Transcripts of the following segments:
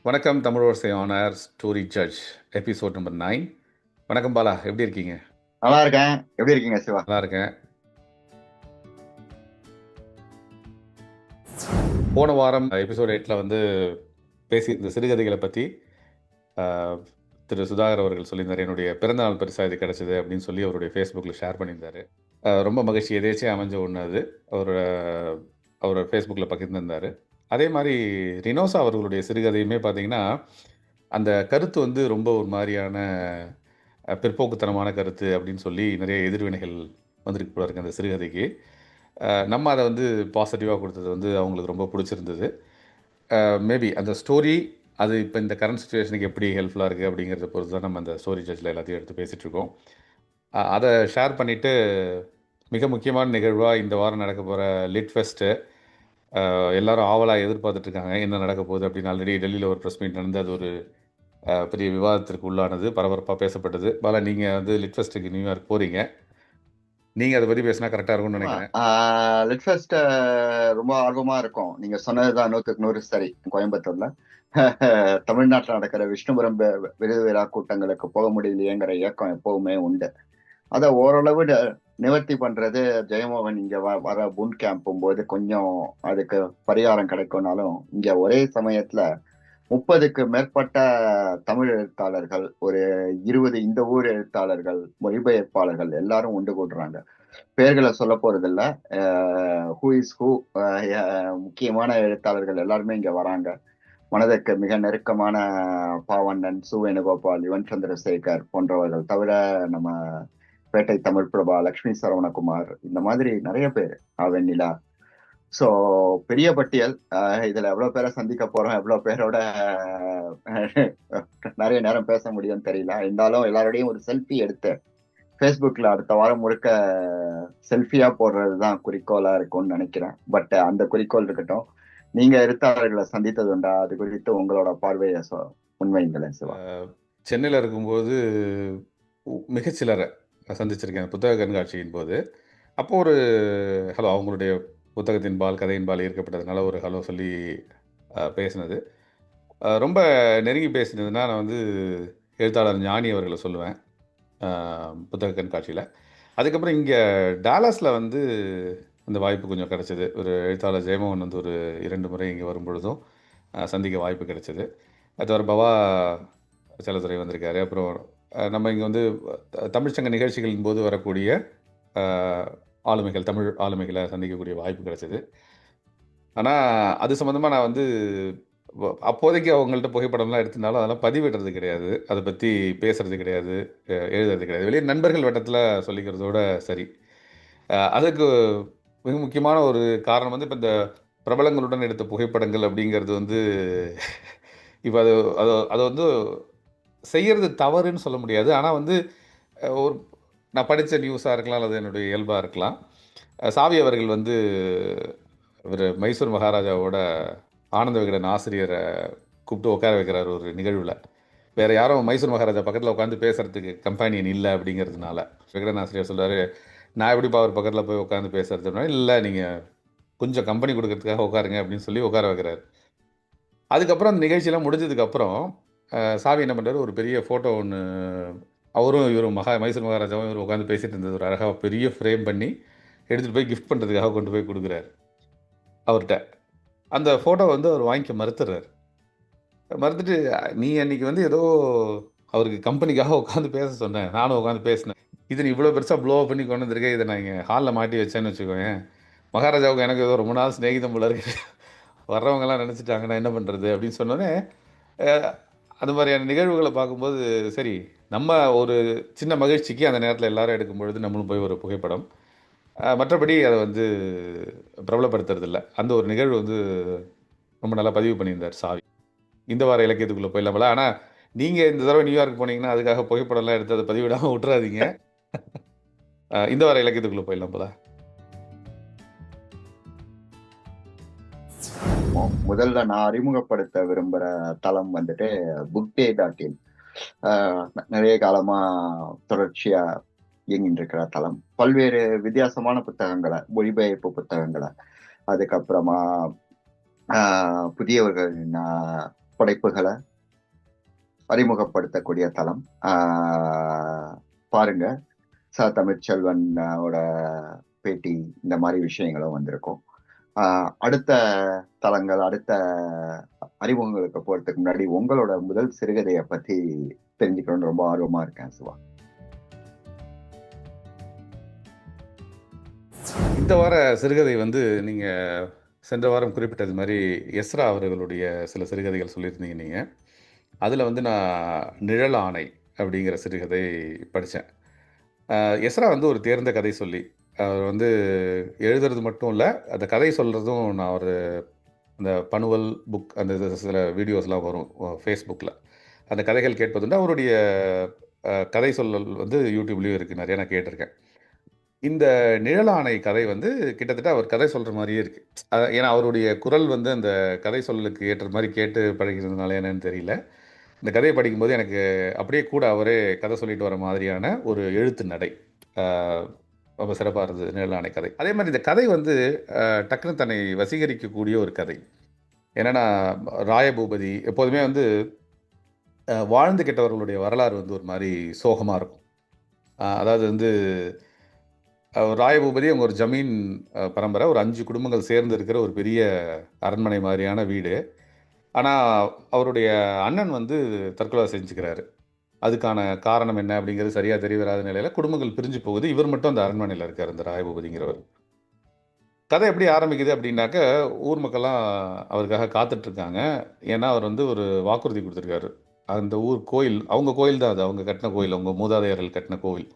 வணக்கம் Tamilosai honour story judge episode number 9. வணக்கம் பாலா, எப்படி இருக்கீங்க? நல்லா இருக்கேன். எப்படி இருக்கீங்க சிவா? நல்லா இருக்கேன். போன வாரம் எபிசோட் 8 வந்து பேசி இந்த சிறுகதைகளை பற்றி திரு சுதாகர் அவர்கள் சொல்லியிருந்தார். என்னுடைய பிறந்தநாள் பரிசாக இது கிடச்சிது அப்படின்னு சொல்லி அவருடைய ஃபேஸ்புக்கில் ஷேர் பண்ணியிருந்தார். ரொம்ப மகிழ்ச்சி, எதேச்சியாக அமைஞ்ச ஒன்று அது. அவரோட ஃபேஸ்புக்கில் பகிர்ந்திருந்தார். அதே மாதிரி ரினோசா அவர்களுடைய சிறுகதையுமே பார்த்தீங்கன்னா, அந்த கருத்து வந்து ரொம்ப ஒரு மாதிரியான பிற்போக்குத்தனமான கருத்து அப்படின்னு சொல்லி நிறைய எதிர்வினைகள் வந்துருக்கு போல இருக்கு அந்த சிறுகதைக்கு. நம்ம அதை வந்து பாசிட்டிவாக கொடுத்தது வந்து அவங்களுக்கு ரொம்ப பிடிச்சிருந்தது. மேபி அந்த ஸ்டோரி அது இப்போ இந்த கரண்ட் சுச்சுவேஷனுக்கு எப்படி ஹெல்ப்ஃபுல்லாக இருக்குது அப்படிங்கிறத பொறுத்து தான் நம்ம அந்த ஸ்டோரி ஜட்ஜில் எல்லாத்தையும் எடுத்து பேசிகிட்ருக்கோம். அதை ஷேர் பண்ணிவிட்டு மிக முக்கியமான நிகழ்வாக இந்த வாரம் நடக்க போகிற லிட் ஃபெஸ்ட்டு எல்லாரும் ஆவலாக எதிர்பார்த்துட்ருக்காங்க என்ன நடக்க போகுது அப்படின்னு. ஆல்ரெடி டெல்லியில் ஒரு ப்ரெஸ் மீட் நடந்து அது ஒரு பெரிய விவாதத்திற்கு உள்ளானது, பரபரப்பாக பேசப்பட்டது. பாலா, நீங்கள் வந்து லிட் ஃபெஸ்ட்டுக்கு நியூயார்க் போகிறீங்க, நீங்கள் அதை பற்றி பேசினா கரெக்டாக இருக்கும்னு நினைக்கிறேன். லிட் ஃபெஸ்ட் ரொம்ப ஆர்வமா இருக்கும். நீங்க சொன்னதுதான் 100க்கு 100 சரி. கோயம்புத்தூர்ல தமிழ்நாட்டில் நடக்கிற விஷ்ணுபுரம் விருது விழா கூட்டங்களுக்கு போக முடியலையேங்கிற இயக்கம் எப்பவுமே உண்டு. அதை ஓரளவு நிவர்த்தி பண்றது ஜெயமோகன் இங்க வர பூன் கேம்பும் போது கொஞ்சம் அதுக்கு பரிகாரம் கிடைக்கும்னாலும், இங்க ஒரே சமயத்துல 30க்கு மேற்பட்ட தமிழ் எழுத்தாளர்கள், ஒரு 20 இந்த ஊர் எழுத்தாளர்கள், மொழிபெயர்ப்பாளர்கள் எல்லாரும் உண்டு கூடுறாங்க. பேர்களை சொல்ல போறதில்ல. ஹூ இஸ் ஹூ முக்கியமான எழுத்தாளர்கள் எல்லாருமே இங்க வராங்க. மனதுக்கு மிக நெருக்கமான பாவண்ணன், சு வேணுகோபால், யுவன் சந்திரசேகர் போன்றவர்கள் தவிர நம்ம பேட்டை தமிழ் பிரபா, லக்ஷ்மி சரவணகுமார், இந்த மாதிரி நிறைய பேர், வெண்ணிலா. ஸோ பெரிய பட்டியல். இதுல எவ்வளவு பேரை சந்திக்க போறோம், எவ்வளவு பேரோட நிறைய நேரம் பேச முடியும்னு தெரியல. இருந்தாலும் எல்லாரோடையும் ஒரு செல்ஃபி எடுத்து ஃபேஸ்புக்ல அடுத்த வாரம் முழுக்க செல்ஃபியா போடுறதுதான் குறிக்கோளா இருக்கும்னு நினைக்கிறேன். பட் அந்த குறிக்கோள் இருக்கட்டும். நீங்க எழுத்தாளர்களை சந்தித்தது உண்டா? அது குறித்து உங்களோட பார்வையை முன்வைங்களேன் சிவா. சென்னையில் இருக்கும்போது மிகச்சிலரை சந்திச்சிருக்கேன் புத்தக கண்காட்சியின் போது. அப்போ ஒரு ஹலோ, அவங்களுடைய புத்தகத்தின் பால், கதையின் பால் ஈர்க்கப்பட்டதுனால ஒரு ஹலோ சொல்லி பேசினது. ரொம்ப நெருங்கி பேசினதுன்னா நான் வந்து எழுத்தாளர் ஞானி அவர்களை சொல்லுவேன் புத்தக கண்காட்சியில். அதுக்கப்புறம் இங்கே டாலஸில் வந்து அந்த வாய்ப்பு கொஞ்சம் கிடச்சிது. ஒரு எழுத்தாளர் ஜெயமோகன் வந்து ஒரு 2 முறை இங்கே வரும்பொழுதும் சந்திக்க வாய்ப்பு கிடச்சிது. அது ஒரு பவா செல்லத்துறை வந்திருக்காரு. அப்புறம் நம்ம இங்கே வந்து தமிழ்ச்சங்க நிகழ்ச்சிகளின் போது வரக்கூடிய ஆளுமைகள், தமிழ் ஆளுமைகளை சந்திக்கக்கூடிய வாய்ப்பு கிடச்சிது. ஆனால் அது சம்மந்தமாக நான் வந்து அப்போதைக்கு அவங்கள்ட்ட புகைப்படம்லாம் எடுத்திருந்தாலும் அதெல்லாம் பதிவிடுறது கிடையாது, அதை பற்றி பேசுறது கிடையாது, எழுதுறது கிடையாது. வெளியே நண்பர்கள் வட்டத்தில் சொல்லிக்கிறதோட சரி. அதுக்கு மிக முக்கியமான ஒரு காரணம் வந்து இப்போ இந்த பிரபலங்களுடன் எடுத்த புகைப்படங்கள் அப்படிங்கிறது வந்து இப்போ அது அது அதை வந்து செய்கிறது தவறுன்னு சொல்ல முடியாது. ஆனால் வந்து ஒரு நான் படித்த நியூஸாக இருக்கலாம், அல்லது என்னுடைய இயல்பாக இருக்கலாம். சாவி அவர்கள் வந்து இவர் மைசூர் மகாராஜாவோட ஆனந்த விகடன் ஆசிரியரை கூப்பிட்டு உட்கார வைக்கிறார் ஒரு நிகழ்வில். வேறு யாரும் மைசூர் மகாராஜா பக்கத்தில் உட்காந்து பேசுகிறதுக்கு கம்பெனியன் இல்லை அப்படிங்கிறதுனால விகடன் ஆசிரியர் சொல்கிறார், நான் எப்படிப்பா அவர் பக்கத்தில் போய் உட்காந்து பேசுகிறதுனா, இல்லை நீங்கள் கொஞ்சம் கம்பெனி கொடுக்கறதுக்காக உட்காருங்க அப்படின்னு சொல்லி உட்கார வைக்கிறார். அதுக்கப்புறம் அந்த நிகழ்ச்சியெல்லாம் முடிஞ்சதுக்கப்புறம் சாவி என்ன பண்ணுறாரு, ஒரு பெரிய ஃபோட்டோ ஒன்று அவரும் இவரும் மைசூர் மகாராஜாவும் இவர் உட்காந்து பேசிகிட்டு இருந்தது ஒரு அழகாக பெரிய ஃப்ரேம் பண்ணி எடுத்துகிட்டு போய் கிஃப்ட் பண்ணுறதுக்காக கொண்டு போய் கொடுக்குறாரு அவர்கிட்ட. அந்த ஃபோட்டோ வந்து அவர் வாங்கிக்க மறுத்துறாரு. மறுத்துட்டு, நீ அன்றைக்கி வந்து ஏதோ அவருக்கு கம்பெனிக்காக உட்காந்து பேச சொன்னேன், நானும் உட்காந்து பேசினேன், இது நீ இவ்வளோ பெருசாக ப்ளோ பண்ணி கொண்டு வந்திருக்கேன், இதை நான் இங்கே ஹாலில் மாட்டி வச்சேன்னு வச்சுக்கோங்க, மகாராஜாவுக்கு எனக்கு ஏதோ ரொம்ப நாள் சிநேகிதம் போல இருக்கு, வர்றவங்கெல்லாம் நினச்சிட்டாங்க நான் என்ன பண்ணுறது அப்படின்னு சொன்னோன்னே, அது மாதிரியான நிகழ்வுகளை பார்க்கும்போது சரி, நம்ம ஒரு சின்ன மகிழ்ச்சிக்கு அந்த நேரத்தில் எல்லாரும் எடுக்கும் பொழுது நம்மளும் போய் ஒரு புகைப்படம், மற்றபடி அதை வந்து பிரபலப்படுத்துறதில்ல. அந்த ஒரு நிகழ்வு வந்து ரொம்ப நல்லா பதிவு பண்ணியிருந்தார் சாவி. இந்த வார இலக்கியத்துக்குள்ளே போயிடலாம்ல. ஆனால் நீங்கள் இந்த தடவை நியூயார்க் போனீங்கன்னா அதுக்காக புகைப்படம்லாம் எடுத்து அதை பதிவிடாமல் விட்டுறாதீங்க. இந்த வார இலக்கியத்துக்குள்ளே போயிடலாம் போல. முதல்ல நான் அறிமுகப்படுத்த விரும்புகிற தளம் வந்துட்டு bookday.in. நிறைய காலமா தொடர்ச்சியா இயங்கிட்டு இருக்கிற தளம். பல்வேறு வித்தியாசமான புத்தகங்களை, மொழிபெயர்ப்பு புத்தகங்களை, அதுக்கப்புறமா புதியவர்களின் படைப்புகளை அறிமுகப்படுத்தக்கூடிய தளம். பாருங்க, தமிழ்ச்செல்வன் ஓட பேட்டி, இந்த மாதிரி விஷயங்களும் வந்திருக்கும். அடுத்த தளங்கள், அடுத்த அறிமுகங்களுக்கு போறதுக்கு முன்னாடி உங்களோட முதல் சிறுகதையை பத்தி தெரிஞ்சுக்கணும்னு ரொம்ப ஆர்வமா இருக்கேன் சிவா. இந்த வார சிறுகதை வந்து நீங்கள் சென்ற வாரம் குறிப்பிட்டது மாதிரி எஸ்ரா அவர்களுடைய சில சிறுகதைகள் சொல்லியிருந்தீங்க நீங்கள். அதில் வந்து நான் நிழல் ஆணை அப்படிங்கிற சிறுகதை படித்தேன். எஸ்ரா வந்து ஒரு தேர்ந்த கதை சொல்லி, அவர் வந்து எழுதுறது மட்டும் இல்லை, அந்த கதை சொல்கிறதும் நான் ஒரு அந்த பனுவல் புக் அந்த சில வீடியோஸ்லாம் வரும் ஃபேஸ்புக்கில், அந்த கதைகள் கேட்பதுண்டு. அவருடைய கதை சொல்லல் வந்து யூடியூப்லேயும் இருக்குது, நிறையா நான் கேட்டிருக்கேன். இந்த நிழலாணை கதை வந்து கிட்டத்தட்ட அவர் கதை சொல்கிற மாதிரியே இருக்குது. ஏன்னா அவருடைய குரல் வந்து அந்த கதை சொல்லலுக்கு ஏற்ற மாதிரி கேட்டு பழகிறதுனால என்னன்னு தெரியல, இந்த கதையை படிக்கும்போது எனக்கு அப்படியே கூட அவரே கதை சொல்லிட்டு வர மாதிரியான ஒரு எழுத்து நடை ரொம்ப சிறப்பாக இருந்தது நிழலாணை கதை. அதே மாதிரி இந்த கதை வந்து டக்குன்னு தன்னை வசீகரிக்கக்கூடிய ஒரு கதை. என்னென்னா, ராயபூபதி எப்போதுமே வந்து வாழ்ந்து கெட்டவர்களுடைய வரலாறு வந்து ஒரு மாதிரி சோகமாக இருக்கும். அதாவது வந்து ராயபூபதி அவங்க ஒரு ஜமீன் பரம்பரை, ஒரு 5 குடும்பங்கள் சேர்ந்து இருக்கிற ஒரு பெரிய அரண்மனை மாதிரியான வீடு. ஆனால் அவருடைய அண்ணன் வந்து தற்கொலை செஞ்சுக்கிறாரு. அதுக்கான காரணம் என்ன அப்படிங்கிறது சரியாக தெரிய வராத நிலையில் குடும்பங்கள் பிரிஞ்சு போகுது. இவர் மட்டும் அந்த அரண்மனையில் இருக்கார், இந்த ராயபூபதிங்கிறவர். கதை எப்படி ஆரம்பிக்குது அப்படின்னாக்க, ஊர் மக்கள்லாம் அவருக்காக காத்துட்ருக்காங்க. ஏன்னா அவர் வந்து ஒரு வாக்குறுதி கொடுத்துருக்காரு. அந்த ஊர் கோயில், அவங்க கோயில் தான் அது, அவங்க கட்டின கோயில், அவங்க மூதாதையர்கள் கட்டின கோவில்.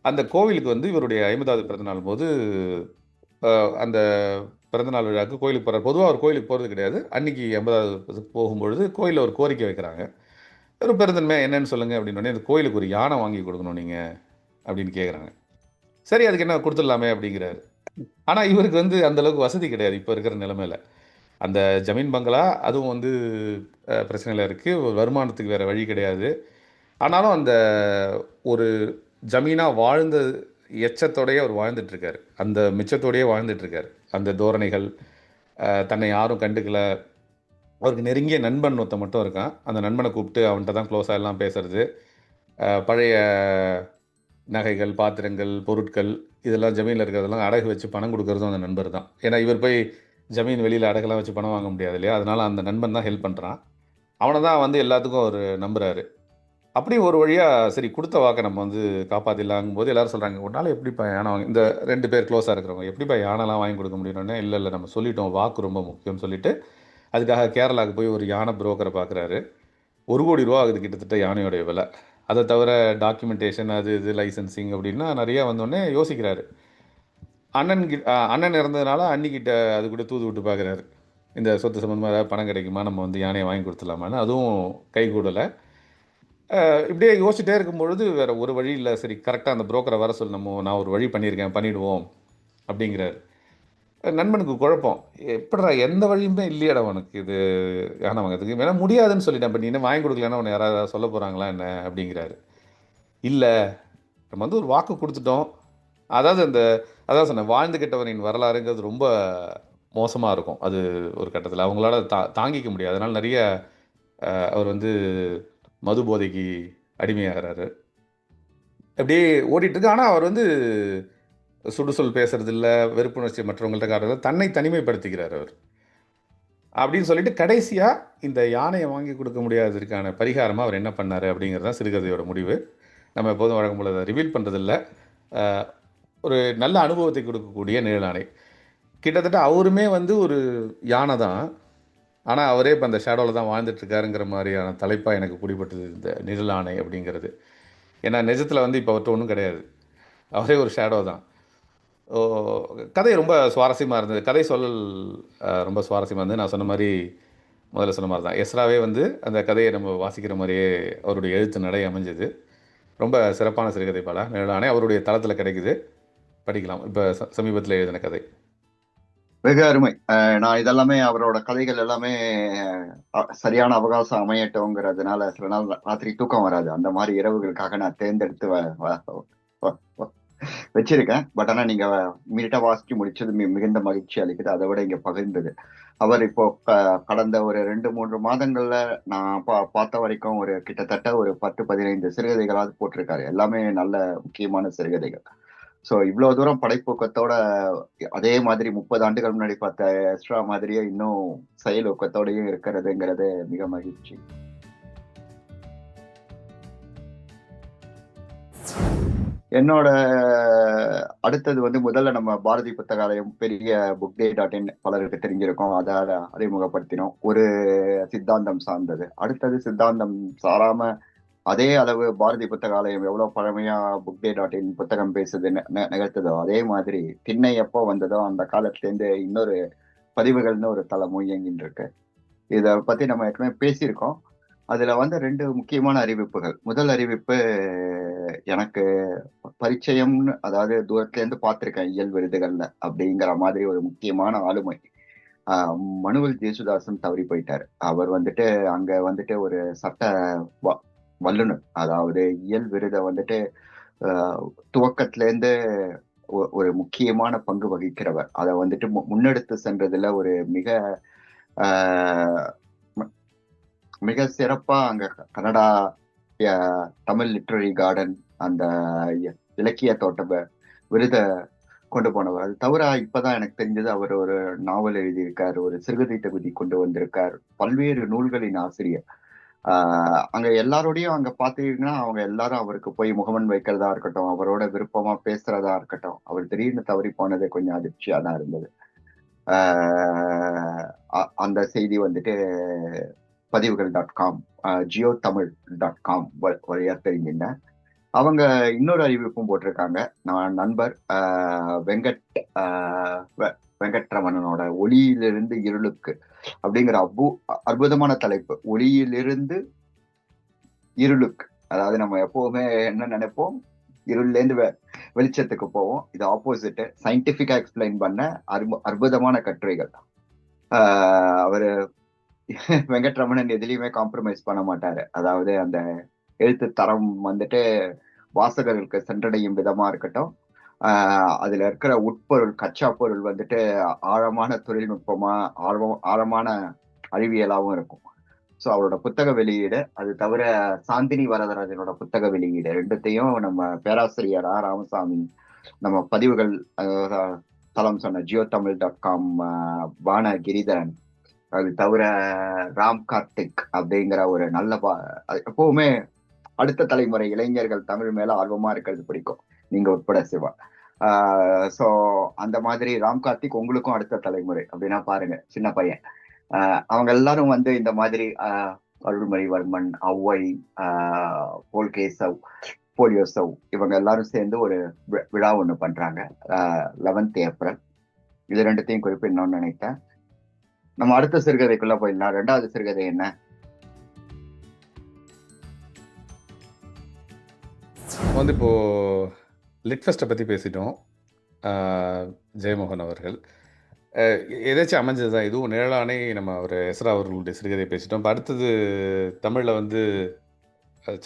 அந்த கோவிலுக்கு வந்து இவருடைய 50வது பிறந்தநாள் போது அந்த பிறந்தநாள் விழாவுக்கு கோயிலுக்கு போகிறார். பொதுவாக அவர் கோயிலுக்கு போகிறது கிடையாது. அன்றைக்கி 50வது போகும்பொழுது கோயிலில் ஒரு கோரிக்கை வைக்கிறாங்க. ஒரு பெருந்தன்மை என்னன்னு சொல்லுங்கள் அப்படின்னோடனே, அந்த கோயிலுக்கு ஒரு யானை வாங்கி கொடுக்கணும் நீங்கள் அப்படின்னு கேட்குறாங்க. சரி, அதுக்கு என்ன கொடுத்துடலாமே அப்படிங்கிறாரு. ஆனால் இவருக்கு வந்து அந்தளவுக்கு வசதி கிடையாது இப்போ இருக்கிற நிலைமையில். அந்த ஜமீன் பங்களா அதுவும் வந்து பிரச்சனையில் இருக்குது, வருமானத்துக்கு வேறு வழி கிடையாது. ஆனாலும் அந்த ஒரு ஜமீனாக வாழ்ந்த எச்சத்தோடையே அவர் வாழ்ந்துட்டுருக்கார், அந்த மிச்சத்தோடையே வாழ்ந்துட்டுருக்கார். அந்த தோரணைகள், தன்னை யாரும் கண்டுக்கல. அவருக்கு நெருங்கிய நண்பன் ஒருத்த மட்டும் இருக்கான். அந்த நண்பனை கூப்பிட்டு அவன்கிட்ட தான் க்ளோஸாக எல்லாம் பேசுறது. பழைய நகைகள், பாத்திரங்கள், பொருட்கள் இதெல்லாம் ஜமீனில் இருக்கிறதெல்லாம் அடகு வச்சு பணம் கொடுக்குறதும் அந்த நண்பர் தான். ஏன்னா இவர் போய் ஜமீன் வெளியில் அடகெல்லாம் வச்சு பணம் வாங்க முடியாது இல்லையா, அதனால் அந்த நண்பன் தான் ஹெல்ப் பண்ணுறான். அவனை தான் வந்து எல்லாத்துக்கும் அவர் நம்புகிறாரு. அப்படி ஒரு வழியாக சரி கொடுத்த வாக்கை நம்ம வந்து காப்பாற்றிடலாங்கும் போது எல்லோரும் சொல்கிறாங்க, ஒரு நாள் எப்படிப்பா யானை வாங்கி, இந்த 2 பேர் க்ளோஸாக இருக்கிறவங்க எப்படிப்பா யானைலாம் வாங்கி கொடுக்க முடியும்னே, இல்லை நம்ம சொல்லிட்டோம், வாக்கு ரொம்ப முக்கியம்னு சொல்லிவிட்டு அதுக்காக கேரளாவுக்கு போய் ஒரு யானை புரோக்கரை பார்க்குறாரு. 1 கோடி ரூபா ஆகுது கிட்டத்தட்ட யானையோடைய விலை. அதை தவிர டாக்குமெண்டேஷன், அது இது லைசன்சிங் அப்படின்னா நிறையா வந்தோடனே யோசிக்கிறாரு. அண்ணன் இறந்ததுனால அன்னிக்கிட்ட அது கூட தூது விட்டு பார்க்குறாரு, இந்த சொத்து சம்மந்தமாக ஏதாவது பணம் கிடைக்குமா, நம்ம வந்து யானையை வாங்கி கொடுத்துடலாமான்னு. அதுவும் கை கூடலை. இப்படியே யோசிச்சிட்டே இருக்கும்பொழுது வேறு ஒரு வழி இல்லை, சரி கரெக்டாக அந்த புரோக்கரை வர சொல்லி நான் ஒரு வழி பண்ணிடுவோம் அப்படிங்கிறாரு. நண்பனுக்கு குழப்பம், எப்படிடா எந்த வழியுமே இல்லையாடா உனக்கு இது யானை வாங்கிறதுக்கு, வேணா முடியாதுன்னு சொல்லிட்டேன், இப்போ நீ என்ன வாங்கி கொடுக்கலன்னா உன்னை யாராவது சொல்ல போகிறாங்களா என்ன அப்படிங்கிறாரு. இல்லை, நம்ம வந்து ஒரு வாக்கு கொடுத்துட்டோம். அதாவது அதான் சொன்னேன், வாழ்ந்து கெட்டவனின் வரலாறுங்கிறது ரொம்ப மோசமாக இருக்கும். அது ஒரு கட்டத்தில் அவங்களால தாங்கிக்க முடியாது. அதனால் நிறைய அவர் வந்து மது போதைக்கு அடிமையாகிறாரு. அப்படியே ஓடிட்டுருக்கு. ஆனால் அவர் வந்து சுடுசொல் பேசுறதில்ல, வெறுப்புணர்ச்சி மற்றவங்கள்ட்ட காட்டுறதில்ல, தன்னை தனிமைப்படுத்திக்கிறார் அவர். அப்படின்னு சொல்லிட்டு கடைசியாக இந்த யானையை வாங்கி கொடுக்க முடியாததற்கான பரிகாரமாக அவர் என்ன பண்ணார் அப்படிங்கிறது தான் சிறுகதையோட முடிவு. நம்ம எப்போதும் வழக்கம் போல அதை ரிவீல் பண்ணுறதில்ல. ஒரு நல்ல அனுபவத்தை கொடுக்கக்கூடிய நிழலாணை. கிட்டத்தட்ட அவருமே வந்து ஒரு யானை தான், ஆனால் அவரே இப்போ அந்த ஷேடோவில் தான் வாழ்ந்துட்டுருக்காருங்கிற மாதிரியான தலைப்பாக எனக்கு பிடிப்பட்டது இந்த நிழலாணை அப்படிங்கிறது. ஏன்னா நிஜத்தில் வந்து இப்போ அவர்கிட்ட ஒன்றும் கிடையாது, அவரே ஒரு ஷேடோ தான். கதை ரொம்ப சுவாரஸ்யமாக இருந்தது. கதை சொல்லல் ரொம்ப சுவாரஸ்யமாக இருந்தது. நான் சொன்ன மாதிரி, முதல்ல சொன்ன மாதிரி தான் எஸ்ராவே வந்து அந்த கதையை நம்ம வாசிக்கிற மாதிரியே அவருடைய எழுத்து நடை அமைஞ்சது. ரொம்ப சிறப்பான சிறுகதை பல நிழலாணை அவருடைய தளத்தில் கிடைக்குது, படிக்கலாம். இப்போ சமீபத்தில் எழுதின கதை. வெகு அருமை. நான் இதெல்லாமே அவரோட கதைகள் எல்லாமே சரியான அவகாசம் அமையட்டும்ங்கிறதுனால சில நாள் ராத்திரி தூக்கம் வராது. அந்த மாதிரி இரவுகளுக்காக நான் தேர்ந்தெடுத்து வச்சிருக்கேன். பட் ஆனா நீங்க இமீடியட்டா வாசிச்சு முடிச்சது மிகுந்த மகிழ்ச்சி அளிக்குது. அதை விட இங்க பகிர்ந்தது. அவர் இப்போ கடந்த ஒரு 2-3 மாதங்கள்ல நான் பார்த்த வரைக்கும் ஒரு கிட்டத்தட்ட ஒரு 10-15 சிறுகதைகளாவது போட்டிருக்காரு. எல்லாமே நல்ல முக்கியமான சிறுகதைகள். ஸோ இவ்வளவு தூரம் படைப்பூக்கத்தோட அதே மாதிரி 30 ஆண்டுகள் முன்னாடி பார்த்த எஸ்ட்ரா மாதிரியே இன்னும் செயல் ஊக்கத்தோடயும் இருக்கிறதுங்கிறது மிக மகிழ்ச்சி. என்னோட அடுத்தது வந்து முதல்ல நம்ம பாரதி புத்தகாலயம் பெரிய bookday.in பலருக்கு தெரிஞ்சிருக்கும். அதை அறிமுகப்படுத்தினோம். ஒரு சித்தாந்தம் சார்ந்தது. அடுத்தது சித்தாந்தம் சாராம அதே அளவு பாரதி புத்தகாலயம் எவ்வளவு பழமையா bookday.in புத்தகம் பேசுது நிகழ்த்ததோ அதே மாதிரி திண்ணை எப்போ வந்ததோ அந்த காலத்துல இருந்து இன்னொரு பதிவுகள்னு ஒரு தளமும் இயங்கிட்டு இருக்கு. இத பத்தி நம்ம ஏற்கனவே பேசியிருக்கோம். அதுல வந்து 2 முக்கியமான அறிவிப்புகள். முதல் அறிவிப்பு, எனக்கு பரிச்சயம்னு, அதாவது தூரத்துல இருந்து பார்த்திருக்கேன் இயல் விருதுகள்ல அப்படிங்கிற மாதிரி ஒரு முக்கியமான ஆளுமை. மனுவல் ஜேசுதாசன் தவறி போயிட்டாரு. அவர் வந்துட்டு அங்க வந்துட்டு ஒரு சட்ட வல்லுநர், அதாவது இயல் விருதை வந்துட்டு துவக்கத்துல இருந்து ஒரு முக்கியமான பங்கு வகிக்கிறவர். அதை வந்துட்டு முன்னெடுத்து சென்றதுல ஒரு மிக சிறப்பா அங்க கனடா தமிழ் லிட்ரரி கார்டன் அந்த இலக்கிய தோட்ட விருத கொண்டு போனவர். அது தவிர இப்பதான் எனக்கு தெரிஞ்சது அவர் ஒரு நாவல் எழுதியிருக்கார், ஒரு சிறுகதை தொகுதி கொண்டு வந்திருக்கார், பல்வேறு நூல்களின் ஆசிரியர். அங்க எல்லாரோடையும் அங்க பாத்தீங்கன்னா அவங்க எல்லாரும் அவருக்கு போய் முகமன் வைக்கிறதா இருக்கட்டும், அவரோட விருப்பமா பேசுறதா இருக்கட்டும். அவர் திடீர்னு தவறி போனது கொஞ்சம் அதிர்ச்சியா தான் இருந்தது. அந்த செய்தி வந்துட்டு பதிவுகள்.com jiothamil.com வழியா தெரிஞ்சிருந்தேன். அவங்க இன்னொரு அறிவிப்பும் போட்டிருக்காங்க. நான் நண்பர் வெங்கட்ரமணனோட ஒளியிலிருந்து இருளுக்கு அப்படிங்கிற அற்புதமான தலைப்பு. ஒளியிலிருந்து இருளுக்கு, அதாவது நம்ம எப்பவுமே என்ன நினைப்போம், இருள்ல இருந்து வெளிச்சத்துக்கு போவோம். இது ஆப்போசிட், சயின்டிபிக்கா எக்ஸ்பிளைன் பண்ண அற்புதமான கட்டுரைகள். அவரு வெங்கட்ரமணன் எதுலையுமே காம்ப்ரமைஸ் பண்ண மாட்டாரு. அதாவது அந்த எழுத்து தரம் வந்துட்டு வாசகர்களுக்கு சென்றடையும் விதமா இருக்கட்டும், அதுல இருக்கிற உட்பொருள், கச்சா பொருள் வந்துட்டு ஆழமான தொழில்நுட்பமா, ஆழமான அறிவியலாவும் இருக்கும். ஸோ அவரோட புத்தக வெளியீடு, அது தவிர சாந்தினி வரதராஜனோட புத்தக வெளியீடு, ரெண்டுத்தையும் நம்ம பேராசிரியர் ராமசாமி, நம்ம பதிவுகள் தளம் சொன்ன jiothamil.com பான கிரிதரன், அது தவிர ராம் கார்த்திக் அப்படிங்கிற ஒரு நல்ல எப்பவுமே அடுத்த தலைமுறை இளைஞர்கள் தமிழ் மேல ஆர்வமா இருக்கிறது பிடிக்கும், நீங்க உட்பட சிவா. சோ அந்த மாதிரி ராம் கார்த்திக் உங்களுக்கும் அடுத்த தலைமுறை அப்படின்னா பாருங்க, சின்ன பையன். அவங்க எல்லாரும் வந்து இந்த மாதிரி அருள்மொழிவர்மன், ஔவை, போலியோசவ் இவங்க எல்லாரும் சேர்ந்து ஒரு விழா ஒண்ணு பண்றாங்க 11th ஏப்ரல். இது ரெண்டுத்தையும் குறிப்பிடணும்னு நினைத்தேன். நம்ம அடுத்த சிறுகதைக்குள்ள போயிடலாம். 2வது சிறுகதை என்ன? வந்து இப்போ லிட்ஃபெஸ்ட்டை பற்றி பேசிட்டோம். ஜெயமோகன் அவர்கள் எதாச்சும் அமைஞ்சது தான், இதுவும் நிழலானே நம்ம ஒரு எஸ்ரா அவர்களுடைய சிறுகதை பேசிட்டோம். இப்போ அடுத்தது தமிழில் வந்து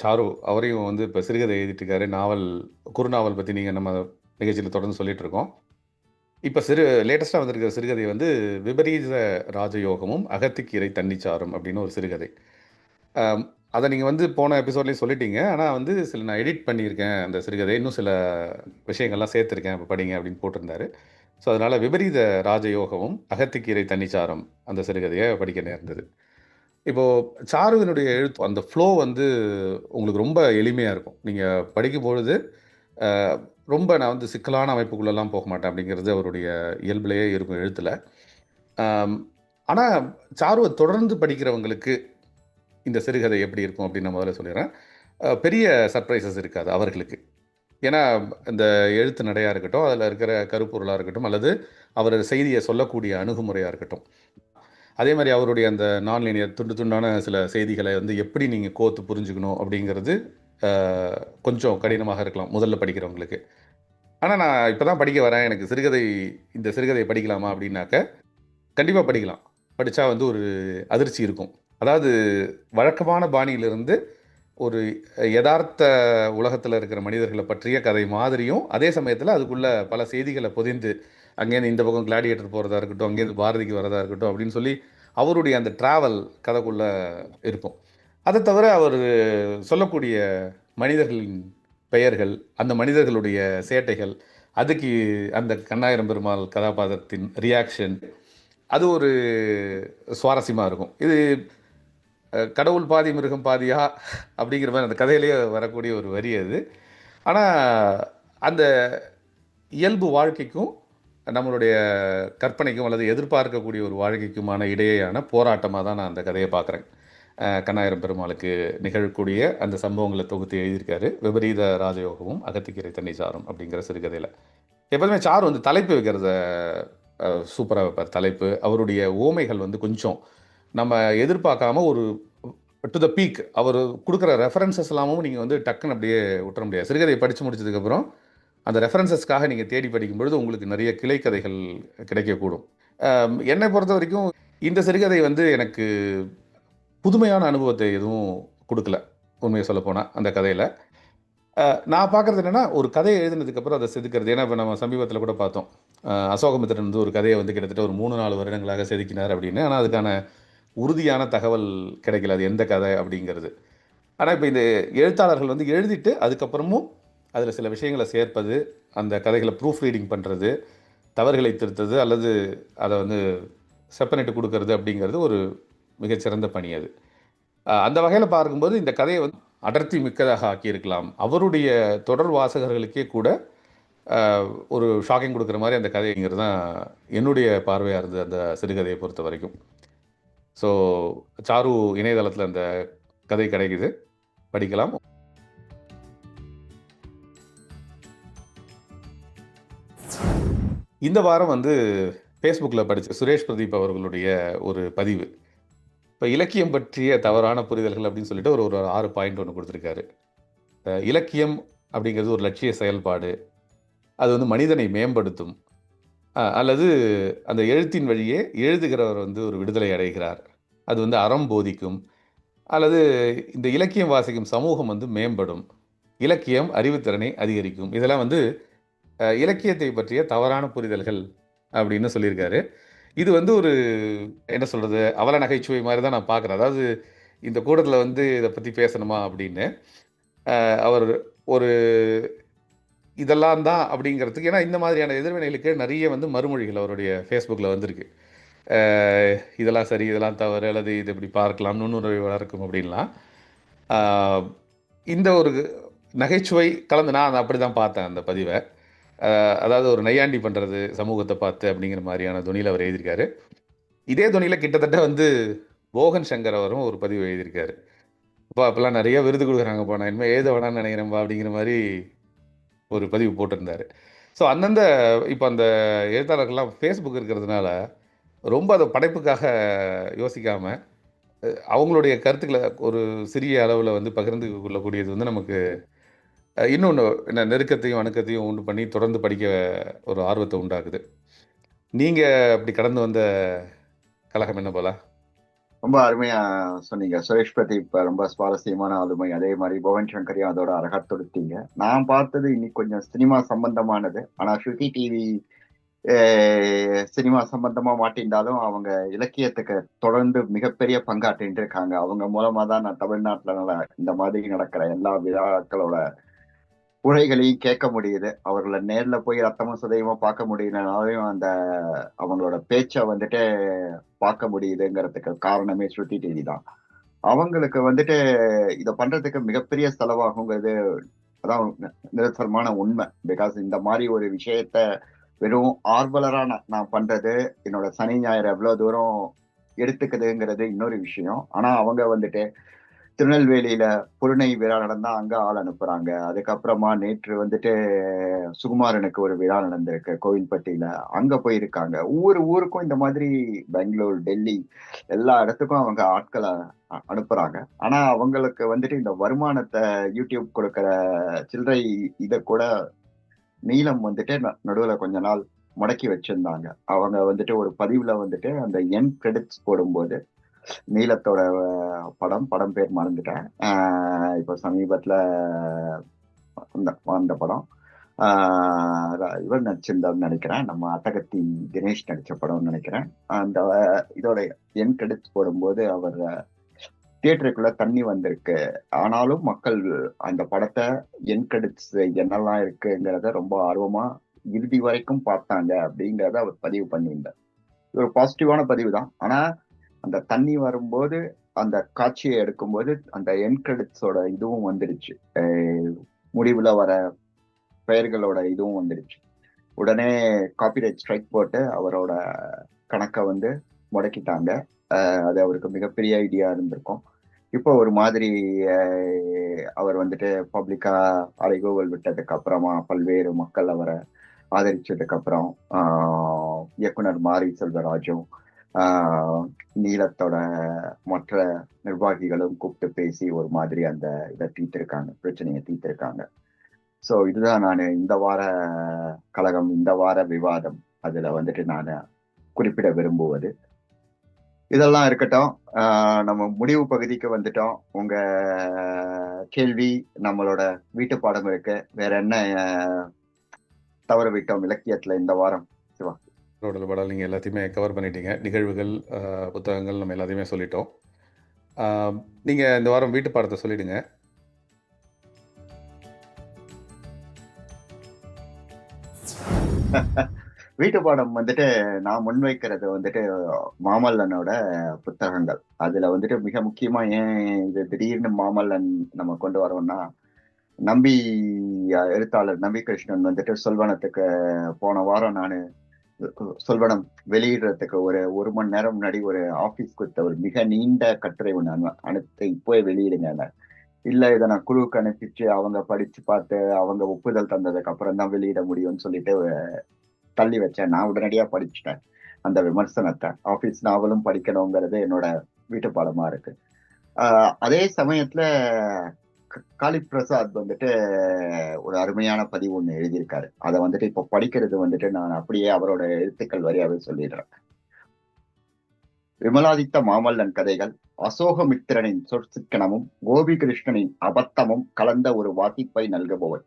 சாரு, அவரையும் வந்து இப்போ சிறுகதை எழுதிட்டுருக்காரு. குறுநாவல் பற்றி நீங்கள் நம்ம நிகழ்ச்சியில் தொடர்ந்து சொல்லிட்டு இருக்கோம். இப்போ லேட்டஸ்ட்டாக வந்திருக்கிற சிறுகதை வந்து விபரீத ராஜயோகமும் அகத்திக்கீரை தண்ணிச்சாரும் அப்படின்னு ஒரு சிறுகதை. அதை நீங்கள் வந்து போன எபிசோட்லேயும் சொல்லிட்டீங்க. ஆனால் வந்து நான் எடிட் பண்ணியிருக்கேன் அந்த சிறுகதை, இன்னும் சில விஷயங்கள்லாம் சேர்த்துருக்கேன், இப்போ படிங்க அப்படின்னு போட்டிருந்தாரு. ஸோ அதனால் விபரீத ராஜயோகமும் அகத்திக்கீரை தண்ணிச்சாரம் அந்த சிறுகதையை படிக்க நேர்ந்தது. இப்போது சாருவினுடைய எழுத்து, அந்த ஃப்ளோ வந்து உங்களுக்கு ரொம்ப எளிமையாக இருக்கும். நீங்கள் படிக்கும்பொழுது ரொம்ப நான் வந்து சிக்கலான அமைப்புக்குள்ளெல்லாம் போக மாட்டேன் அப்படிங்கிறது அவருடைய இயல்பிலேயே இருக்கும் எழுத்தில். ஆனால் சாருவை தொடர்ந்து படிக்கிறவங்களுக்கு இந்த சிறுகதை எப்படி இருக்கும் அப்படின்னு நான் முதல்ல சொல்லிடுறேன். பெரிய சர்ப்ரைசஸ் இருக்காது அவர்களுக்கு. ஏன்னா இந்த எழுத்து நடையாக இருக்கட்டும், அதில் இருக்கிற கருப்பொருளாக இருக்கட்டும், அல்லது அவர் செய்தியை சொல்லக்கூடிய அணுகுமுறையாக இருக்கட்டும், அதே மாதிரி அவருடைய அந்த நான்லீனியர் துண்டான சில செய்திகளை வந்து எப்படி நீங்கள் கோத்து புரிஞ்சுக்கணும் அப்படிங்கிறது கொஞ்சம் கடினமாக இருக்கலாம் முதல்ல படிக்கிறவங்களுக்கு. ஆனால் நான் இப்போ தான் படிக்க வரேன், எனக்கு இந்த சிறுகதையை படிக்கலாமா அப்படின்னாக்க கண்டிப்பாக படிக்கலாம். படித்தா வந்து ஒரு அதிர்ச்சி இருக்கும். அதாவது வழக்கமான பாணியிலிருந்து ஒரு யதார்த்த உலகத்தில் இருக்கிற மனிதர்களை பற்றிய கதை மாதிரியும், அதே சமயத்தில் அதுக்குள்ள பல செய்திகளை பொதிந்து, அங்கேருந்து இந்த பக்கம் கிளாடியேட்டர் போகிறதா இருக்கட்டும், அங்கேருந்து பாரதிக்கு வரதா இருக்கட்டும் அப்படின்னு சொல்லி அவருடைய அந்த டிராவல் கதைக்குள்ள இருக்கும். அதை தவிர அவர் சொல்லக்கூடிய மனிதர்களின் பெயர்கள், அந்த மனிதர்களுடைய சேட்டைகள், அதுக்கு அந்த கண்ணாயிரம் பெருமாள் கதாபாத்திரத்தின் ரியாக்ஷன், அது ஒரு சுவாரஸ்யமாக இருக்கும். இது கடவுள் பாதி மிருகம் பாதியா அப்படிங்கிற மாதிரி அந்த கதையிலேயே வரக்கூடிய ஒரு வரி அது. ஆனால் அந்த இயல்பு வாழ்க்கைக்கும் நம்மளுடைய கற்பனைக்கும் அல்லது எதிர்பார்க்கக்கூடிய ஒரு வாழ்க்கைக்குமான இடையேயான போராட்டமாக தான் நான் அந்த கதையை பார்க்குறேன். கண்ணாயிரம் பெருமாளுக்கு நிகழக்கூடிய அந்த சம்பவங்களை தொகுத்து எழுதியிருக்காரு. விபரீத ராஜயோகமும் அகத்திக்கரை தண்ணி சாரும் அப்படிங்கிற சிறுகதையில். எப்போதுமே சாரு வந்து தலைப்பு வைக்கிறத சூப்பராக வைப்பார். தலைப்பு, அவருடைய ஓமைகள் வந்து கொஞ்சம் நம்ம எதிர்பார்க்காம ஒரு டு த பீக் அவர் கொடுக்குற ரெஃபரன்சஸ் எல்லாமும் நீங்கள் வந்து டக்குன்னு அப்படியே விட்டுற முடியாது. சிறுகதையை படித்து முடிச்சதுக்கப்புறம் அந்த ரெஃபரன்சஸ்க்காக நீங்கள் தேடி படிக்கும் பொழுது உங்களுக்கு நிறைய கிளை கதைகள் கிடைக்கக்கூடும். என்னை பொறுத்த வரைக்கும் இந்த சிறுகதை வந்து எனக்கு புதுமையான அனுபவத்தை எதுவும் கொடுக்கல, உண்மையை சொல்லப்போனால் அந்த கதையில். நான் பார்க்குறது என்னென்னா, ஒரு கதையை எழுதினதுக்கப்புறம் அதை செதுக்கிறது. ஏன்னா இப்போ நம்ம சமீபத்தில் கூட பார்த்தோம், அசோகமித்திரன் வந்து ஒரு கதையை வந்து கிட்டத்தட்ட ஒரு 3-4 வருடங்களாக செதுக்கினார் அப்படின்னு. ஆனால் அதுக்கான உறுதியான தகவல் கிடைக்கல, அது எந்த கதை அப்படிங்கிறது. ஆனால் இப்போ இந்த எழுத்தாளர்கள் வந்து எழுதிட்டு அதுக்கப்புறமும் அதில் சில விஷயங்களை சேர்ப்பது, அந்த கதைகளை ப்ரூஃப் ரீடிங் பண்ணுறது, தவறுகளை திருத்தது அல்லது அதை வந்து செப்பனிட்டு கொடுக்கறது அப்படிங்கிறது ஒரு மிகச்சிறந்த பணி அது. அந்த வகையில் பார்க்கும்போது இந்த கதையை வந்து அடர்த்தி மிக்கதாக ஆக்கியிருக்கலாம். அவருடைய தொடர் வாசகர்களுக்கே கூட ஒரு ஷாக்கிங் கொடுக்குற மாதிரி அந்த கதைங்கிறது தான் என்னுடைய பார்வையாக இருந்தது அந்த சிறுகதையை பொறுத்த வரைக்கும். ஸோ சாரு இணையதளத்தில் அந்த கதை கிடைக்குது, படிக்கலாம். இந்த வாரம் வந்து ஃபேஸ்புக்கில் படித்த சுரேஷ் பிரதீப் அவர்களுடைய ஒரு பதிவு. இப்போ இலக்கியம் பற்றிய தவறான புரிதல்கள் அப்படின்னு சொல்லிட்டு ஒரு 6 பாயிண்ட் ஒன்று கொடுத்துருக்காரு. இலக்கியம் அப்படிங்கிறது ஒரு லட்சிய செயல்பாடு, அது வந்து மனிதனை மேம்படுத்தும், அல்லது அந்த எழுத்தின் வழியே எழுதுகிறவர் வந்து ஒரு விடுதலை அடைகிறார், அது வந்து அறம் போதிக்கும், அல்லது இந்த இலக்கியம் வாசிக்கும் சமூகம் வந்து மேம்படும், இலக்கியம் அறிவுத்திறனை அதிகரிக்கும். இதெல்லாம் வந்து இலக்கியத்தை பற்றிய தவறான புரிதல்கள் அப்படின்னு சொல்லியிருக்காரு. இது வந்து ஒரு என்ன சொல்கிறது, அவல நகைச்சுவை மாதிரி தான் நான் பார்க்குறேன். அதாவது இந்த கூட்டத்தில் வந்து இதை பற்றி பேசணுமா அப்படின்னு அவர் ஒரு இதெல்லாம் தான் அப்படிங்கிறதுக்கு, ஏன்னா இந்த மாதிரியான எதிர்வினைகளுக்கு நிறைய வந்து மறுமொழிகள் அவருடைய ஃபேஸ்புக்கில் வந்திருக்கு. இதெல்லாம் சரி, இதெல்லாம் தவறு, அல்லது இது இப்படி பார்க்கலாம், நுண்ணுணர்வு வளர்க்கும் அப்படின்லாம். இந்த ஒரு நகைச்சுவை கலந்து நான் அப்படி தான் பார்த்தேன் அந்த பதிவை. அதாவது ஒரு நையாண்டி பண்ணுறது சமூகத்தை பார்த்து அப்படிங்கிற மாதிரியான துணியில் அவர் எழுதியிருக்காரு. இதே துணியில் கிட்டத்தட்ட வந்து போகன் சங்கர் அவரும் ஒரு பதிவு எழுதியிருக்காரு. இப்போ அப்போல்லாம் நிறைய விருது கொடுக்குறாங்கப்பா, நான் இனிமேல் எழுத வேணான்னு நினைக்கிறேன்ப்பா அப்படிங்கிற மாதிரி ஒரு பதிவு போட்டிருந்தார். ஸோ அந்தந்த இப்போ அந்த எழுத்தாளர்கள்லாம் ஃபேஸ்புக் இருக்கிறதுனால ரொம்ப அதை படைப்புக்காக யோசிக்காமல் அவங்களுடைய கருத்துக்களை ஒரு சிறிய அளவில் வந்து பகிர்ந்து கொள்ளக்கூடியது வந்து நமக்கு இன்னொன்று என்ன நெருக்கத்தையும் அணுக்கத்தையும் உண்டு பண்ணி தொடர்ந்து படிக்க ஒரு ஆர்வத்தை உண்டாக்குது. நீங்கள் அப்படி கடந்து வந்த கழகம் என்ன போல? ரொம்ப அருமையா சொன்னீங்க சுரேஷ் பிரதீப், ரொம்ப சுவாரஸ்யமான ஆளுமை. அதே மாதிரி புவன் சங்கரையும் அதோட அழகா தொடுத்தீங்க. நான் பார்த்தது இன்னைக்கு கொஞ்சம் சினிமா சம்பந்தமானது. ஆனா ஸ்ருதி டிவி சினிமா சம்பந்தமா மாட்டிருந்தாலும் அவங்க இலக்கியத்துக்கு தொடர்ந்து மிகப்பெரிய பங்காற்றிட்டு இருக்காங்க. அவங்க மூலமா தான் நான் தமிழ்நாட்டுல இந்த மாதிரி நடக்கிற எல்லா விழாக்களோட உரைகளையும் கேட்க முடியுது. அவர்களை நேர்ல போய் ரத்தமும் சதையுமா பார்க்க முடியலனாலையும் அந்த அவங்களோட பேச்சை வந்துட்டு பார்க்க முடியுதுங்கிறதுக்கு காரணமே ஸ்ருதி டிவி தான். அவங்களுக்கு வந்துட்டு இதை பண்றதுக்கு மிகப்பெரிய செலவாகுங்கிறது அதான் நிரந்தரமான உண்மை. பிகாஸ் இந்த மாதிரி ஒரு விஷயத்த வெறும் ஆர்வலரா நான் பண்றது, என்னோட சனி ஞாயிறு எவ்வளவு தூரம் எடுத்துக்குதுங்கிறது இன்னொரு விஷயம். ஆனா அவங்க வந்துட்டு திருநெல்வேலியில புருணை விழா நடந்தா அங்க ஆள் அனுப்புறாங்க. அதுக்கப்புறமா நேற்று வந்துட்டு சுகுமாரனுக்கு ஒரு விழா நடந்திருக்கு கோவில்பட்டியில, அங்க போயிருக்காங்க. ஒவ்வொரு ஊருக்கும் இந்த மாதிரி பெங்களூர், டெல்லி எல்லா இடத்துக்கும் அவங்க ஆட்களை அனுப்புறாங்க. ஆனா அவங்களுக்கு வந்துட்டு இந்த வருமானத்தை யூடியூப் கொடுக்கிற சில்லறை இதை கூட நீளம் வந்துட்டு நடுவுல கொஞ்ச நாள் முடக்கி வச்சிருந்தாங்க. அவங்க வந்துட்டு ஒரு பதிவுல வந்துட்டு அந்த என் கிரெடிட்ஸ் போடும்போது நீலத்தோட படம் பேர் மறந்துட்டேன். இப்போ சமீபத்துல அந்த படம் இவர் நடிச்சிருந்தான்னு நினைக்கிறேன். நம்ம அட்டகத்தி தினேஷ் நடிச்ச படம்னு நினைக்கிறேன். அந்த இதோட என் கிரெடிட்ஸ் போடும்போது அவர் தியேட்டருக்குள்ள தண்ணி வந்திருக்கு, ஆனாலும் மக்கள் அந்த படத்தை என் கிரெடிட்ஸ் என்னெல்லாம் இருக்குங்கிறத ரொம்ப ஆர்வமா இறுதி வரைக்கும் பார்த்தாங்க அப்படிங்கிறத அவர் பதிவு பண்ணியிருந்தார். இது ஒரு பாசிட்டிவான பதிவு தான். ஆனா அந்த தண்ணி வரும்போது அந்த காட்சியை எடுக்கும்போது அந்த என் கிரெடிட்ஸோட இதுவும் வந்துடுச்சு. முடிவுல வர பெயர்களோட இதுவும் வந்துடுச்சு. உடனே காப்பிரைட் ஸ்ட்ரைக் போட்டு அவரோட கணக்கை வந்து முடக்கிட்டாங்க. அது அவருக்கு மிகப்பெரிய ஐடியா இருந்திருக்கும். இப்போ ஒரு மாதிரி அவர் வந்துட்டு பப்ளிக்கா அறைகூவல் விட்டதுக்கு அப்புறமா பல்வேறு மக்கள் அவரை ஆதரிச்சதுக்கு அப்புறம் இயக்குனர் மாரி செல்வராஜும் நீலத்தோட மற்ற நிர்வாகிகளும் கூப்பிட்டு பேசி ஒரு மாதிரி அந்த இதை தீர்த்திருக்காங்க, பிரச்சனையை தீர்த்திருக்காங்க. ஸோ இதுதான் நான் இந்த வார கழகம், இந்த வார விவாதம் அதுல வந்துட்டு நான் குறிப்பிட விரும்புவது. இதெல்லாம் இருக்கட்டும், நம்ம முடிவு பகுதிக்கு வந்துட்டோம். உங்க கேள்வி, நம்மளோட வீட்டு பாடம் இருக்கு. வேற என்ன தவற விட்டோம் இலக்கியத்துல இந்த வாரம்? சிவா, பாடல் நீங்கள் எல்லாத்தையுமே கவர் பண்ணிட்டீங்க. நிகழ்வுகள், புத்தகங்கள் நம்ம எல்லாத்தையுமே சொல்லிட்டோம். நீங்கள் இந்த வாரம் வீட்டு பாடத்தை சொல்லிடுங்க. வீட்டு பாடம் வந்துட்டு நான் முன்வைக்கிறது வந்துட்டு மாமல்லனோட புத்தகங்கள். அதுல வந்துட்டு மிக முக்கியமா ஏன் இது திடீர்னு மாமல்லன் நம்ம கொண்டு வரோம்னா, நம்பி எழுத்தாளர் நம்பி கிருஷ்ணன் வந்துட்டு சொல்வனத்துக்கு போன வாரம் நான் சொல்வனம் வெளியிடுறதுக்கு ஒரு மணி நேரம் முன்னாடி ஒரு ஆபீஸ் கொடுத்த ஒரு மிக நீண்ட கட்டுரை ஒன்று அனுப்பி இப்போவே வெளியிடுங்க. இல்ல, இதை நான் குழுவுக்கு அனுப்பிச்சு அவங்க படிச்சு பார்த்து அவங்க ஒப்புதல் தந்ததுக்கு அப்புறம் தான் வெளியிட முடியும்னு சொல்லிட்டு தள்ளி வச்சேன். நான் உடனடியா படிச்சுட்டேன் அந்த விமர்சனத்தை. ஆபீஸ் நாவலும் படிக்கணுங்கிறது என்னோட வீட்டு பாடமா இருக்கு. அதே சமயத்துல காளி பிரசாத் வந்துட்டு ஒரு அருமையான பதிவு ஒண்ணு எழுதியிருக்காரு. அதை வந்துட்டு இப்ப படிக்கிறது வந்துட்டு நான் அப்படியே அவரோட எழுத்துக்கள் வரியாவே சொல்லிடுறேன். விமலாதித்த மாமல்லன் கதைகள் அசோகமித்திரனின் சொற்சிக்கனமும் கோபிகிருஷ்ணனின் அபத்தமும் கலந்த ஒரு வாசிப்பை நல்குபவை.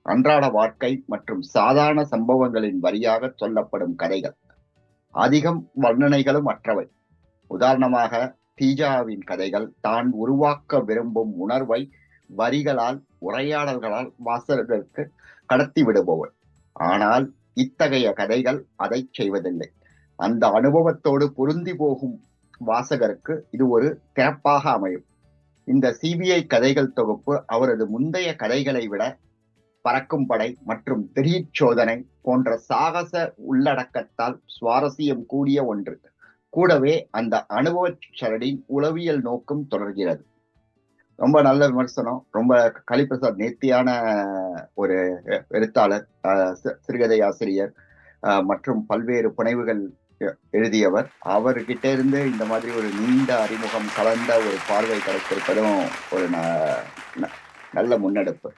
அன்றாட வாழ்க்கை மற்றும் சாதாரண சம்பவங்களின் வழியாக சொல்லப்படும் கதைகள். அதிகம் வர்ணனைகளும் அற்றவை. உதாரணமாக தீஜாவின் கதைகள் தான் உருவாக்க விரும்பும் உணர்வை வரிகளால் உரையாடல்களால் வாசகர்களுக்கு கடத்தி விடுபவை. ஆனால் இத்தகைய கதைகள் அதை செய்வதில்லை. அந்த அனுபவத்தோடு பொருந்தி போகும் வாசகருக்கு இது ஒரு திறப்பாக அமையும். இந்த சிபிஐ கதைகள் தொகுப்பு அவரது முந்தைய கதைகளை விட பறக்கும் படை மற்றும் திடீர் சோதனை போன்ற சாகச உள்ளடக்கத்தால் சுவாரஸ்யம் கூடிய ஒன்று. கூடவே அந்த அனுபவ சரடின் உளவியல் நோக்கும் தொடர்கிறது. ரொம்ப நல்ல விமர்சனம். ரொம்ப கலிபிரசாத் நேர்த்தியான ஒரு எழுத்தாளர், சிறுகதை ஆசிரியர் மற்றும் பல்வேறு புனைவுகள் எழுதியவர். அவர்கிட்ட இருந்து இந்த மாதிரி ஒரு நீண்ட அறிமுகம் கலந்த ஒரு பார்வை கிடைத்திருப்பதும் ஒரு நல்ல முன்னெடுப்பு.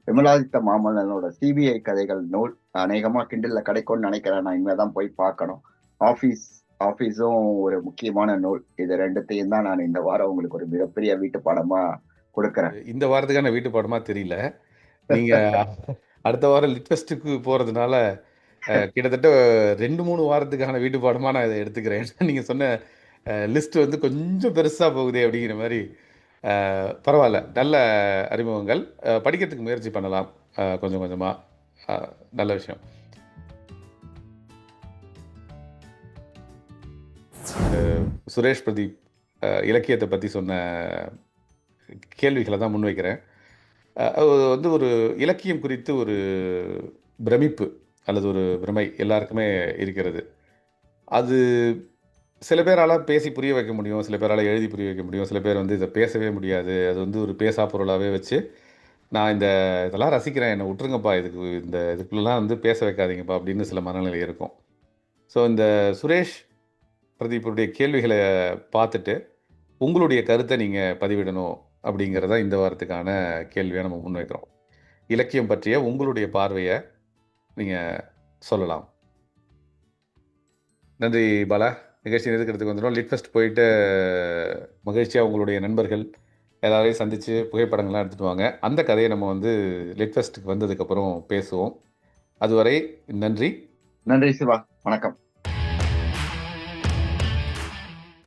விமலாதித்த மாமல்லனோட சிபிஐ கதைகள் நூல் அநேகமா கிண்டல்ல கிடைக்கும்னு நினைக்கிறேன். நான் இனிமேதான் போய் பார்க்கணும். ஆபீஸும் ஒரு முக்கியமான நூல். இது ரெண்டுத்தையும் தான் நான் இந்த வாரம் உங்களுக்கு ஒரு மிகப்பெரிய வீட்டு பாடமா கொடுக்கறேன். இந்த வாரத்துக்கான வீட்டு பாடமா தெரியல. நீங்க அடுத்த வாரம் லிட்வெஸ்ட்டுக்கு போறதுனால கிட்டத்தட்ட 2-3 வாரத்துக்கான வீட்டு பாடமா நான் இதை எடுத்துக்கிறேன். நீங்க சொன்ன லிஸ்ட் வந்து கொஞ்சம் பெருசா போகுதே அப்படிங்கிற மாதிரி. பரவாயில்ல, நல்ல அறிமுகங்கள். படிக்கிறதுக்கு முயற்சி பண்ணலாம் கொஞ்சம் கொஞ்சமா. நல்ல விஷயம். சுரேஷ் பிரதீப் இலக்கியத்தை பற்றி சொன்ன கேள்விகளை தான் முன்வைக்கிறேன். அது வந்து ஒரு இலக்கியம் குறித்து ஒரு பிரமிப்பு அல்லது ஒரு பிரமை எல்லாருக்குமே இருக்கிறது. அது சில பேரால் பேசி புரிய வைக்க முடியும், சில பேரால் எழுதி புரிய வைக்க முடியும், சில பேர் வந்து இதை பேசவே முடியாது. அது வந்து ஒரு பேசா பொருளாகவே வச்சு நான் இதெல்லாம் ரசிக்கிறேன், என்னை விட்டுருங்கப்பா, இதுக்குள்ளெல்லாம் வந்து பேச வைக்காதீங்கப்பா அப்படின்னு சில மனநிலை இருக்கும். ஸோ இந்த சுரேஷ் பிரதீப்புடைய கேள்விகளை பார்த்துட்டு உங்களுடைய கருத்தை நீங்கள் பதிவிடணும் அப்படிங்கிறத இந்த வாரத்துக்கான கேள்வியாக நம்ம முன்வைக்கிறோம். இலக்கியம் பற்றிய உங்களுடைய பார்வையை நீங்கள் சொல்லலாம். நன்றி பாலா. நிகழ்ச்சி நிறுத்துறதுக்கு வந்துடும். லிட்ஃபெஸ்ட் போயிட்டு மகிழ்ச்சியாக உங்களுடைய நண்பர்கள் எல்லாரையும் சந்தித்து புகைப்படங்கள்லாம் எடுத்துகிட்டு வாங்க. அந்த கதையை நம்ம வந்து லிட்ஃபெஸ்ட்டுக்கு வந்ததுக்கப்புறம் பேசுவோம். அதுவரை நன்றி. நன்றி சிவா. வணக்கம்.